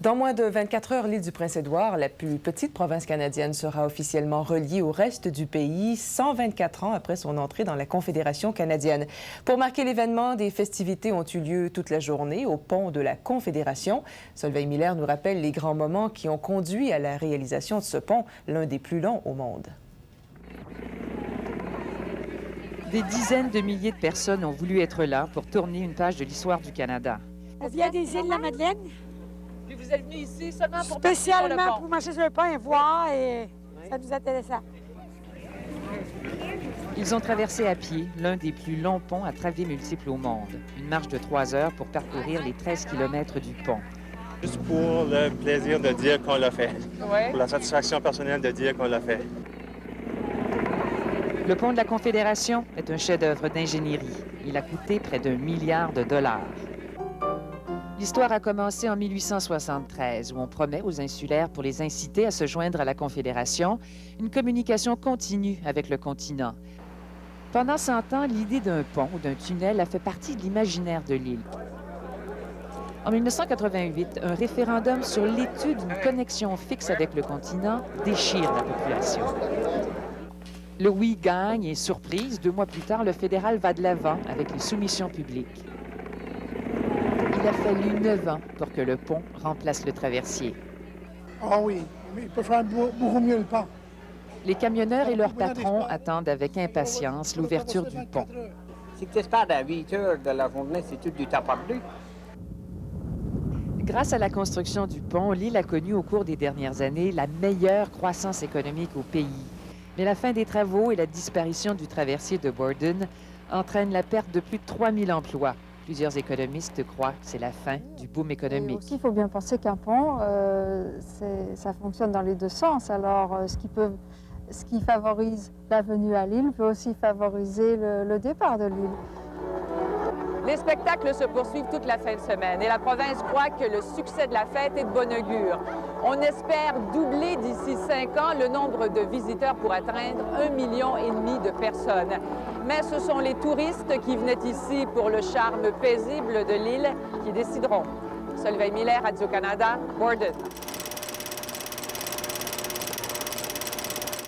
Dans moins de 24 heures, l'île du Prince-Édouard, la plus petite province canadienne, sera officiellement reliée au reste du pays 124 ans après son entrée dans la Confédération canadienne. Pour marquer l'événement, des festivités ont eu lieu toute la journée au pont de la Confédération. Solveig Miller nous rappelle les grands moments qui ont conduit à la réalisation de ce pont, l'un des plus longs au monde. Des dizaines de milliers de personnes ont voulu être là pour tourner une page de l'histoire du Canada. On vient des îles de la Madeleine. Puis vous êtes venu ici seulement pour Spécialement pour marcher sur le pont et voir, et ça nous intéressait. Ils ont traversé à pied l'un des plus longs ponts à travées multiples au monde. Une marche de 3 heures pour parcourir les 13 kilomètres du pont. Juste pour le plaisir de dire qu'on l'a fait. Ouais. Pour la satisfaction personnelle de dire qu'on l'a fait. Le pont de la Confédération est un chef-d'œuvre d'ingénierie. Il a coûté près d'1 milliard de dollars. L'histoire a commencé en 1873, où on promet aux insulaires, pour les inciter à se joindre à la Confédération, une communication continue avec le continent. Pendant 100 ans, l'idée d'un pont ou d'un tunnel a fait partie de l'imaginaire de l'île. En 1988, un référendum sur l'étude d'une connexion fixe avec le continent déchire la population. Le oui gagne et, surprise, 2 mois plus tard, le fédéral va de l'avant avec les soumissions publiques. Il a fallu 9 ans pour que le pont remplace le traversier. Ah oui, mais il peut faire beaucoup mieux le pont. Les camionneurs et leurs patrons attendent avec impatience l'ouverture du pont. Si tu espères à 8 heures de la journée, c'est tout du temps perdu. Grâce à la construction du pont, l'île a connu au cours des dernières années la meilleure croissance économique au pays. Mais la fin des travaux et la disparition du traversier de Borden entraînent la perte de plus de 3000 emplois. Plusieurs économistes croient que c'est la fin du boom économique. Il faut bien penser qu'un pont, ça fonctionne dans les deux sens. Alors, ce qui favorise la venue à l'île peut aussi favoriser le départ de l'île. Les spectacles se poursuivent toute la fin de semaine et la province croit que le succès de la fête est de bon augure. On espère doubler d'ici 5 ans le nombre de visiteurs pour atteindre 1,5 million de personnes. Mais ce sont les touristes qui venaient ici pour le charme paisible de l'île qui décideront. Solveig Miller, Radio-Canada, Borden.